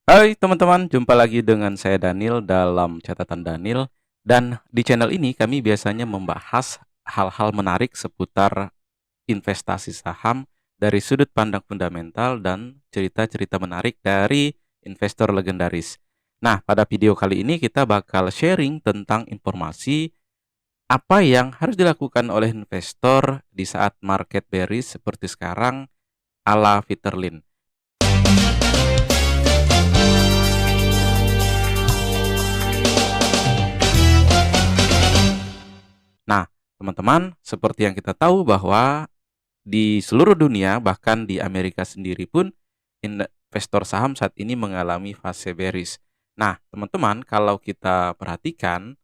Hai teman-teman, jumpa lagi dengan saya Daniel dalam catatan Daniel. Dan di channel ini kami biasanya membahas hal-hal menarik seputar investasi saham dari sudut pandang fundamental dan cerita-cerita menarik dari investor legendaris. Nah, pada video kali ini kita bakal sharing tentang informasi apa yang harus dilakukan oleh investor di saat market bearish seperti sekarang ala Peter Lynch. Nah, teman-teman, seperti yang kita tahu bahwa di seluruh dunia, bahkan di Amerika sendiri pun, investor saham saat ini mengalami fase bearish. Nah, teman-teman, kalau kita perhatikan,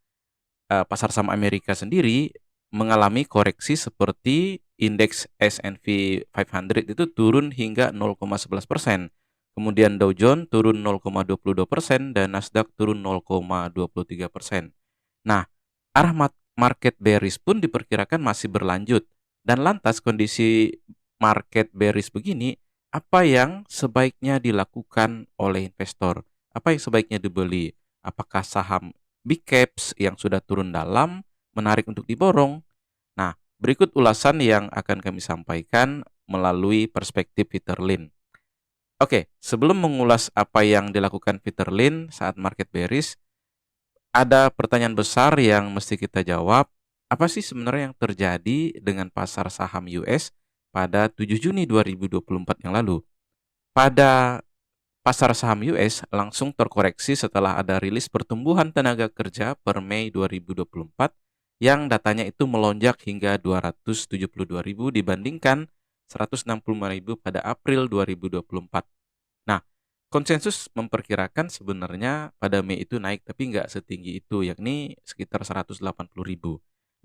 pasar saham Amerika sendiri mengalami koreksi seperti indeks S&P 500 itu turun hingga 0,11%. Kemudian Dow Jones turun 0,22% dan Nasdaq turun 0,23%. Nah, arah market bearish pun diperkirakan masih berlanjut. Dan lantas kondisi market bearish begini, apa yang sebaiknya dilakukan oleh investor? Apa yang sebaiknya dibeli? Apakah saham big caps yang sudah turun dalam menarik untuk diborong? Nah, berikut ulasan yang akan kami sampaikan melalui perspektif Peter Lynch. Oke, sebelum mengulas apa yang dilakukan Peter Lynch saat market bearish, ada pertanyaan besar yang mesti kita jawab. Apa sih sebenarnya yang terjadi dengan pasar saham US pada 7 Juni 2024 yang lalu? Pada pasar saham US langsung terkoreksi setelah ada rilis pertumbuhan tenaga kerja per Mei 2024 yang datanya itu melonjak hingga 272.000 dibandingkan 165.000 pada April 2024. Nah, konsensus memperkirakan sebenarnya pada Mei itu naik tapi nggak setinggi itu, yakni sekitar 180.000.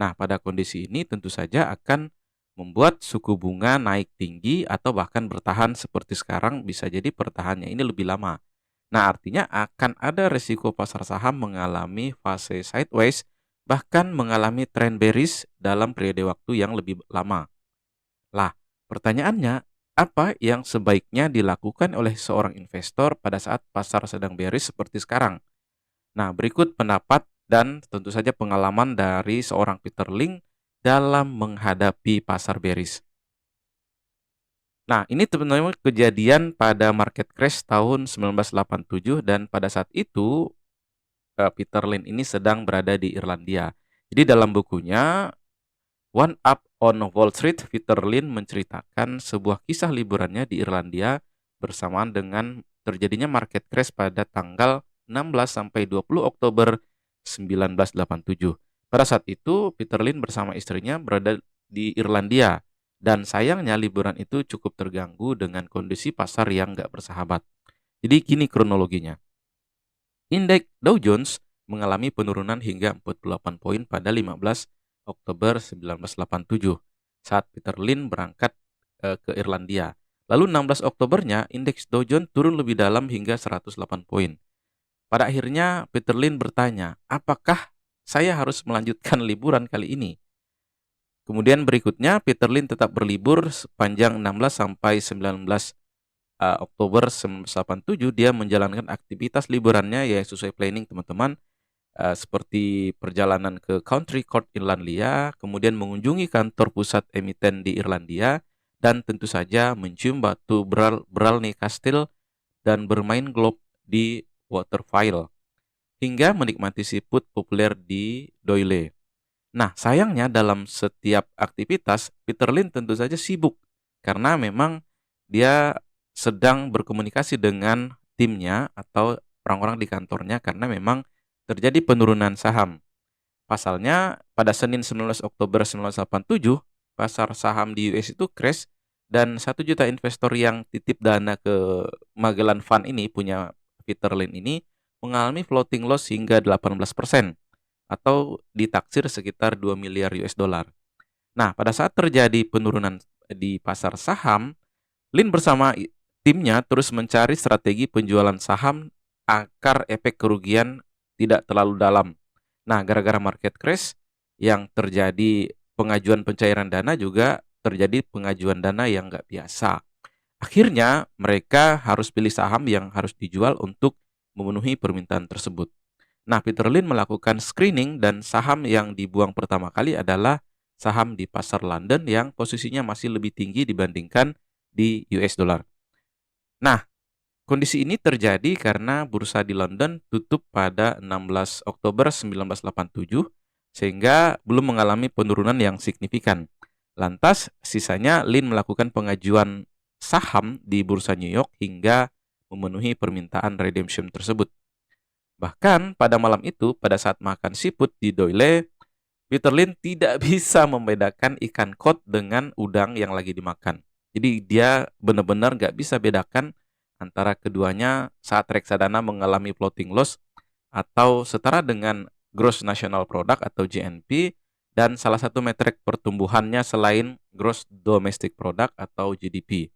Nah, pada kondisi ini tentu saja akan membuat suku bunga naik tinggi atau bahkan bertahan seperti sekarang, bisa jadi pertahannya ini lebih lama. Nah, artinya akan ada resiko pasar saham mengalami fase sideways, bahkan mengalami trend bearish dalam periode waktu yang lebih lama. Lah, pertanyaannya, apa yang sebaiknya dilakukan oleh seorang investor pada saat pasar sedang bearish seperti sekarang? Nah, berikut pendapat dan tentu saja pengalaman dari seorang Peter Lynch dalam menghadapi pasar bearish. Nah, ini sebenarnya kejadian pada market crash tahun 1987 dan pada saat itu Peter Lynch ini sedang berada di Irlandia. Jadi dalam bukunya One Up on Wall Street, Peter Lynch menceritakan sebuah kisah liburannya di Irlandia bersamaan dengan terjadinya market crash pada tanggal 16 sampai 20 Oktober 1987. Pada saat itu, Peter Lynch bersama istrinya berada di Irlandia dan sayangnya liburan itu cukup terganggu dengan kondisi pasar yang nggak bersahabat. Jadi gini kronologinya. Indeks Dow Jones mengalami penurunan hingga 48 poin pada 15 Oktober 1987 saat Peter Lynch berangkat ke Irlandia. Lalu 16 Oktobernya indeks Dow Jones turun lebih dalam hingga 108 poin. Pada akhirnya Peter Lynch bertanya, apakah saya harus melanjutkan liburan kali ini? Kemudian berikutnya Peter Lynch tetap berlibur sepanjang 16 sampai 19 Oktober 1987 dia menjalankan aktivitas liburannya ya sesuai planning teman-teman, seperti perjalanan ke Country Court Irlandia, kemudian mengunjungi kantor pusat emiten di Irlandia, dan tentu saja mencium batu Bralney Castle dan bermain golf di Waterville, hingga menikmati seafood populer di Doyle. Nah, sayangnya dalam setiap aktivitas, Peter Lynch tentu saja sibuk karena memang dia sedang berkomunikasi dengan timnya atau orang-orang di kantornya karena memang terjadi penurunan saham. Pasalnya, pada Senin 19 Oktober 1987, pasar saham di US itu crash dan 1 juta investor yang titip dana ke Magellan Fund ini, punya Peter Lynch ini, mengalami floating loss hingga 18% atau ditaksir sekitar 2 miliar US dollar. Nah, pada saat terjadi penurunan di pasar saham, Lin bersama timnya terus mencari strategi penjualan saham agar efek kerugian tidak terlalu dalam. Nah, gara-gara market crash yang terjadi pengajuan pencairan dana juga terjadi pengajuan dana yang nggak biasa. Akhirnya mereka harus pilih saham yang harus dijual untuk memenuhi permintaan tersebut. Nah, Peter Lynch melakukan screening dan saham yang dibuang pertama kali adalah saham di pasar London yang posisinya masih lebih tinggi dibandingkan di US dollar. Nah, kondisi ini terjadi karena bursa di London tutup pada 16 Oktober 1987 sehingga belum mengalami penurunan yang signifikan. Lantas, sisanya Lin melakukan pengajuan saham di bursa New York hingga memenuhi permintaan redemption tersebut. Bahkan pada malam itu, pada saat makan siput di Doyle, Peter Lin tidak bisa membedakan ikan kod dengan udang yang lagi dimakan. Jadi dia benar-benar nggak bisa bedakan antara keduanya saat reksadana mengalami floating loss atau setara dengan Gross National Product atau GNP dan salah satu metrik pertumbuhannya selain Gross Domestic Product atau GDP.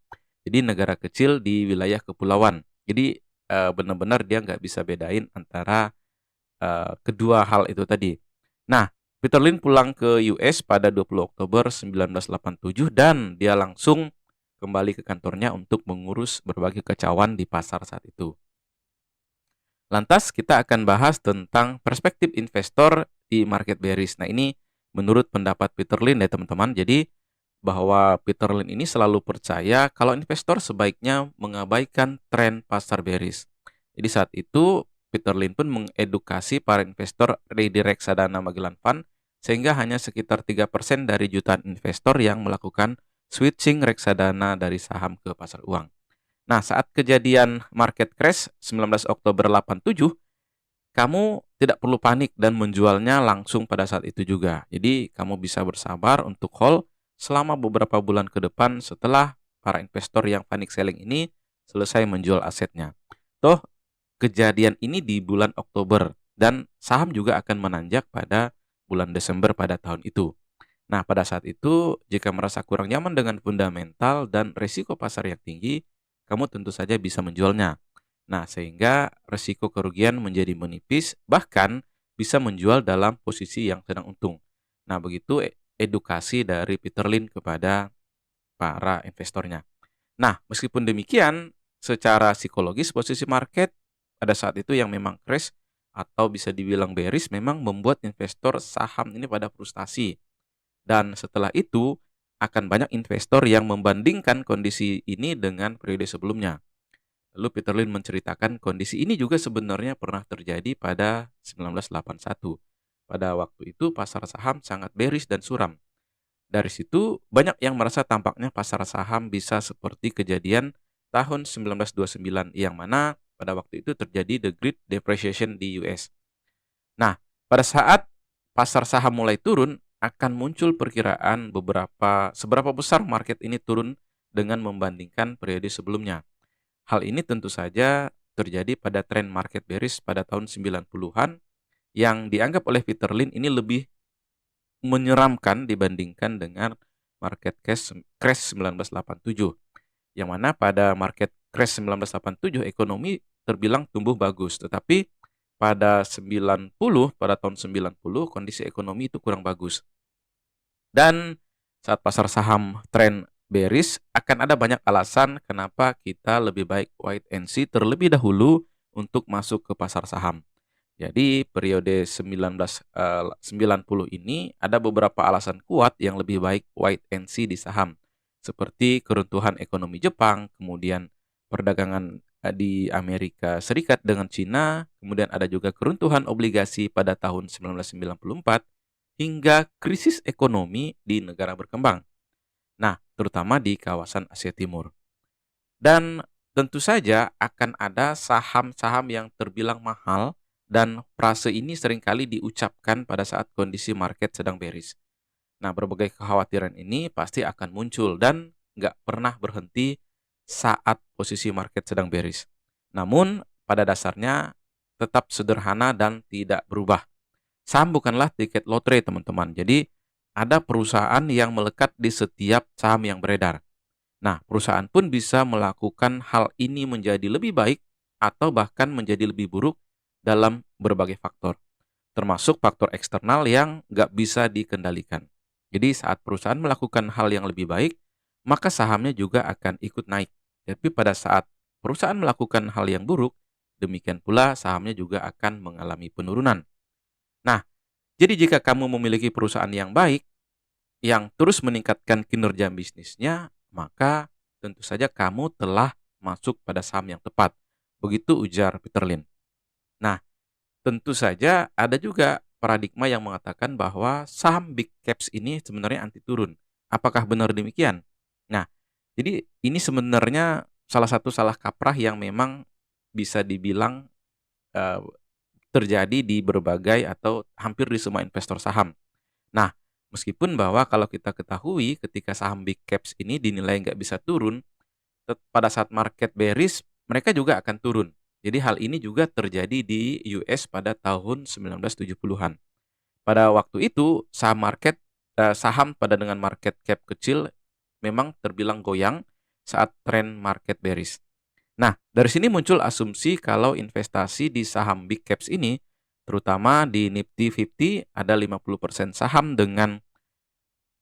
Jadi negara kecil di wilayah kepulauan. Jadi benar-benar dia nggak bisa bedain antara kedua hal itu tadi. Nah, Peter Lynch pulang ke US pada 20 Oktober 1987 dan dia langsung kembali ke kantornya untuk mengurus berbagai kekacauan di pasar saat itu. Lantas kita akan bahas tentang perspektif investor di market bearish. Nah, ini menurut pendapat Peter Lynch ya teman-teman. Jadi bahwa Peter Lynch ini selalu percaya kalau investor sebaiknya mengabaikan tren pasar bearish. Jadi saat itu Peter Lynch pun mengedukasi para investor di reksadana Magellan Fund sehingga hanya sekitar 3% dari jutaan investor yang melakukan switching reksadana dari saham ke pasar uang. Nah, saat kejadian market crash 19 Oktober 87, kamu tidak perlu panik dan menjualnya langsung pada saat itu juga. Jadi, kamu bisa bersabar untuk hold selama beberapa bulan ke depan setelah para investor yang panic selling ini selesai menjual asetnya. Toh, kejadian ini di bulan Oktober dan saham juga akan menanjak pada bulan Desember pada tahun itu. Nah, pada saat itu, jika merasa kurang nyaman dengan fundamental dan risiko pasar yang tinggi, kamu tentu saja bisa menjualnya. Nah, sehingga risiko kerugian menjadi menipis, bahkan bisa menjual dalam posisi yang sedang untung. Nah, begitu edukasi dari Peter Lynch kepada para investornya. Nah, meskipun demikian, secara psikologis posisi market pada saat itu yang memang crash atau bisa dibilang bearish memang membuat investor saham ini pada frustasi. Dan setelah itu, akan banyak investor yang membandingkan kondisi ini dengan periode sebelumnya. Lalu Peter Lynch menceritakan kondisi ini juga sebenarnya pernah terjadi pada 1981. Pada waktu itu pasar saham sangat bearish dan suram. Dari situ banyak yang merasa tampaknya pasar saham bisa seperti kejadian tahun 1929 yang mana pada waktu itu terjadi the Great Depression di US. Nah, pada saat pasar saham mulai turun, akan muncul perkiraan seberapa besar market ini turun dengan membandingkan periode sebelumnya. Hal ini tentu saja terjadi pada tren market bearish pada tahun 90-an yang dianggap oleh Peter Lynch ini lebih menyeramkan dibandingkan dengan market crash 1987. Yang mana pada market crash 1987 ekonomi terbilang tumbuh bagus, tetapi pada tahun 90 kondisi ekonomi itu kurang bagus. Dan saat pasar saham tren bearish akan ada banyak alasan kenapa kita lebih baik wait and see terlebih dahulu untuk masuk ke pasar saham. Jadi periode 1990 ini ada beberapa alasan kuat yang lebih baik wait and see di saham. Seperti keruntuhan ekonomi Jepang, kemudian perdagangan di Amerika Serikat dengan Cina, kemudian ada juga keruntuhan obligasi pada tahun 1994, hingga krisis ekonomi di negara berkembang. Nah, terutama di kawasan Asia Timur. Dan tentu saja akan ada saham-saham yang terbilang mahal dan frase ini seringkali diucapkan pada saat kondisi market sedang bearish. Nah, berbagai kekhawatiran ini pasti akan muncul dan nggak pernah berhenti saat posisi market sedang bearish. Namun, pada dasarnya tetap sederhana dan tidak berubah. Saham bukanlah tiket lotre, teman-teman. Jadi, ada perusahaan yang melekat di setiap saham yang beredar. Nah, perusahaan pun bisa melakukan hal ini menjadi lebih baik atau bahkan menjadi lebih buruk dalam berbagai faktor, termasuk faktor eksternal yang nggak bisa dikendalikan. Jadi saat perusahaan melakukan hal yang lebih baik, maka sahamnya juga akan ikut naik. Tapi pada saat perusahaan melakukan hal yang buruk, demikian pula sahamnya juga akan mengalami penurunan. Nah, jadi jika kamu memiliki perusahaan yang baik, yang terus meningkatkan kinerja bisnisnya, maka tentu saja kamu telah masuk pada saham yang tepat. Begitu ujar Peter Lynch. Nah, tentu saja ada juga paradigma yang mengatakan bahwa saham big caps ini sebenarnya anti turun. Apakah benar demikian? Nah, jadi ini sebenarnya salah satu salah kaprah yang memang bisa dibilang eh, terjadi di berbagai atau hampir di semua investor saham. Nah, meskipun bahwa kalau kita ketahui ketika saham big caps ini dinilai nggak bisa turun, pada saat market bearish mereka juga akan turun. Jadi hal ini juga terjadi di US pada tahun 1970-an. Pada waktu itu saham pada dengan market cap kecil memang terbilang goyang saat tren market bearish. Nah, dari sini muncul asumsi kalau investasi di saham big caps ini, terutama di Nifty 50, ada 50% saham dengan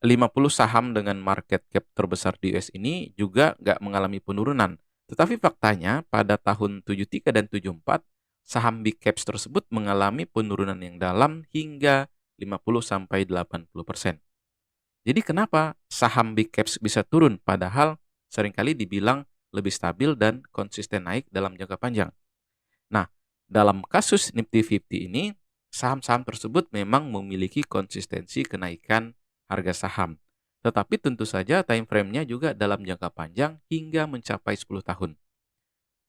50 saham dengan market cap terbesar di US ini juga nggak mengalami penurunan. Tetapi faktanya pada tahun 73 dan 74, saham big caps tersebut mengalami penurunan yang dalam hingga 50-80%. Jadi kenapa saham big caps bisa turun padahal seringkali dibilang lebih stabil dan konsisten naik dalam jangka panjang? Nah, dalam kasus Nifty 50 ini, saham-saham tersebut memang memiliki konsistensi kenaikan harga saham. Tetapi tentu saja time frame-nya juga dalam jangka panjang hingga mencapai 10 tahun.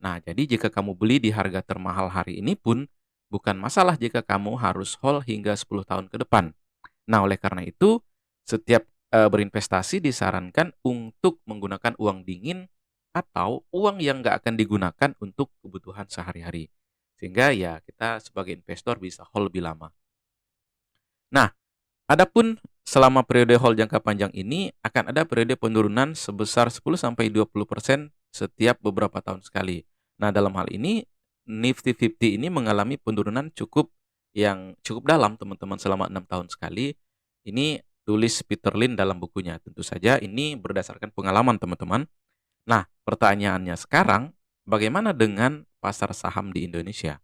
Nah, jadi jika kamu beli di harga termahal hari ini pun, bukan masalah jika kamu harus hold hingga 10 tahun ke depan. Nah, oleh karena itu, setiap berinvestasi disarankan untuk menggunakan uang dingin atau uang yang nggak akan digunakan untuk kebutuhan sehari-hari. Sehingga ya kita sebagai investor bisa hold lebih lama. Nah, adapun selama periode hold jangka panjang ini akan ada periode penurunan sebesar 10-20% setiap beberapa tahun sekali. Nah, dalam hal ini Nifty 50 ini mengalami penurunan yang cukup dalam teman-teman selama 6 tahun sekali. Ini tulis Peter Lynch dalam bukunya. Tentu saja ini berdasarkan pengalaman teman-teman. Nah, pertanyaannya sekarang, bagaimana dengan pasar saham di Indonesia?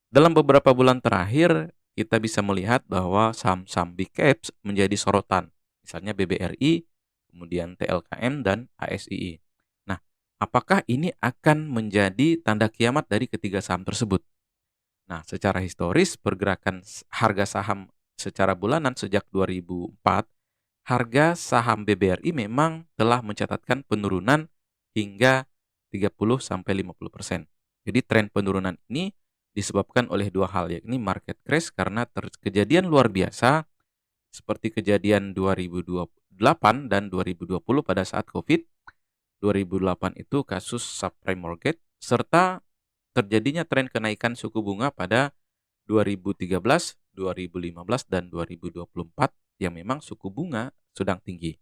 Dalam beberapa bulan terakhir, kita bisa melihat bahwa saham-saham big caps menjadi sorotan. Misalnya BBRI, kemudian TLKM, dan ASII. Nah, apakah ini akan menjadi tanda kiamat dari ketiga saham tersebut? Nah, secara historis, pergerakan harga saham secara bulanan sejak 2004, harga saham BBRI memang telah mencatatkan penurunan hingga 30-50%. Jadi tren penurunan ini disebabkan oleh dua hal, yakni market crash karena kejadian luar biasa seperti kejadian 2028 dan 2020 pada saat COVID. 2008 itu kasus subprime mortgage serta terjadinya tren kenaikan suku bunga pada 2013, 2015, dan 2024 yang memang suku bunga sedang tinggi.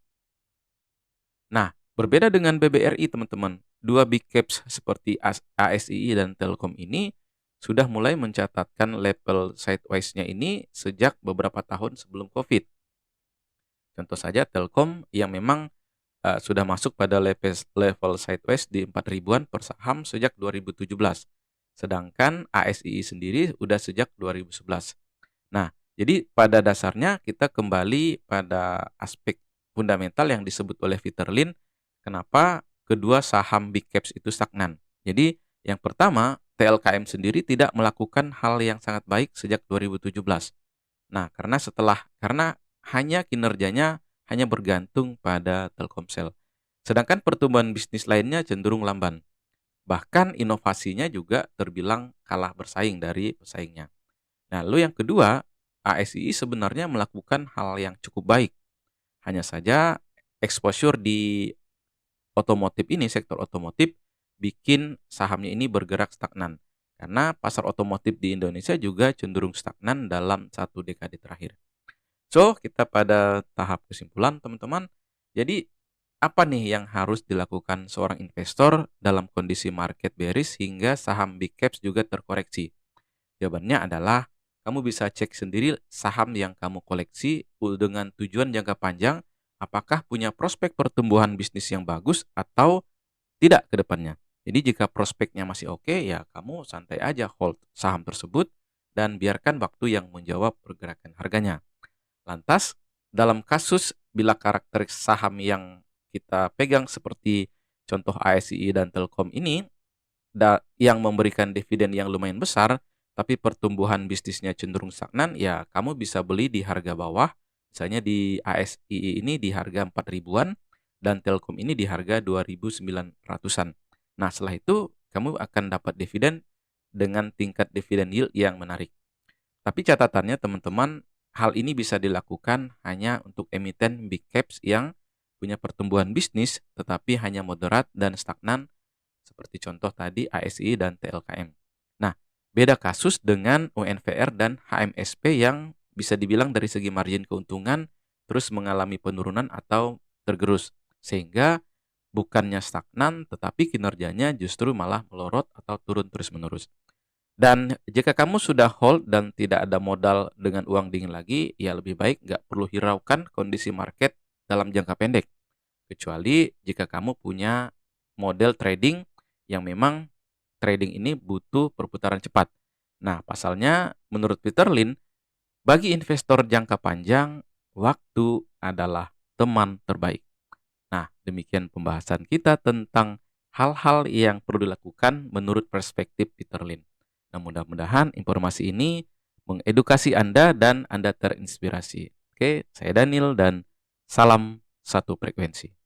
Nah, berbeda dengan BBRI teman-teman, dua big caps seperti ASII dan Telkom ini sudah mulai mencatatkan level sideways-nya ini sejak beberapa tahun sebelum COVID. Contoh saja Telkom yang memang sudah masuk pada level sideways di 4 ribuan per saham sejak 2017. Sedangkan ASII sendiri sudah sejak 2011. Nah, jadi pada dasarnya kita kembali pada aspek fundamental yang disebut oleh Peter Lynch, kenapa kedua saham big caps itu stagnan. Jadi yang pertama, TLKM sendiri tidak melakukan hal yang sangat baik sejak 2017. Nah, karena hanya kinerjanya hanya bergantung pada Telkomsel. Sedangkan pertumbuhan bisnis lainnya cenderung lamban. Bahkan inovasinya juga terbilang kalah bersaing dari pesaingnya. Nah, lalu yang kedua, ASII sebenarnya melakukan hal yang cukup baik. Hanya saja exposure di sektor otomotif bikin sahamnya ini bergerak stagnan. Karena pasar otomotif di Indonesia juga cenderung stagnan dalam 1 dekade terakhir. So, kita pada tahap kesimpulan teman-teman. Jadi, apa nih yang harus dilakukan seorang investor dalam kondisi market bearish hingga saham big caps juga terkoreksi? Jawabannya adalah kamu bisa cek sendiri saham yang kamu koleksi dengan tujuan jangka panjang, apakah punya prospek pertumbuhan bisnis yang bagus atau tidak ke depannya. Jadi jika prospeknya masih oke, ya kamu santai aja hold saham tersebut dan biarkan waktu yang menjawab pergerakan harganya. Lantas, dalam kasus bila karakteristik saham yang kita pegang seperti contoh ASI dan Telkom ini yang memberikan dividen yang lumayan besar, tapi pertumbuhan bisnisnya cenderung stagnan, ya kamu bisa beli di harga bawah. Misalnya di ASI ini di harga 4 ribuan dan Telkom ini di harga 2.900-an. Nah, setelah itu kamu akan dapat dividen dengan tingkat dividen yield yang menarik. Tapi catatannya teman-teman, hal ini bisa dilakukan hanya untuk emiten big caps yang punya pertumbuhan bisnis tetapi hanya moderat dan stagnan seperti contoh tadi ASI dan TLKM. Nah, beda kasus dengan UNVR dan HMSP yang bisa dibilang dari segi margin keuntungan terus mengalami penurunan atau tergerus. Sehingga bukannya stagnan tetapi kinerjanya justru malah melorot atau turun terus-menerus. Dan jika kamu sudah hold dan tidak ada modal dengan uang dingin lagi, ya lebih baik nggak perlu hiraukan kondisi market dalam jangka pendek. Kecuali jika kamu punya model trading yang memang trading ini butuh perputaran cepat. Nah, pasalnya menurut Peter Lynn, bagi investor jangka panjang, waktu adalah teman terbaik. Nah, demikian pembahasan kita tentang hal-hal yang perlu dilakukan menurut perspektif Peter Lynn. Nah, mudah-mudahan informasi ini mengedukasi Anda dan Anda terinspirasi. Oke, saya Daniel dan salam satu frekuensi.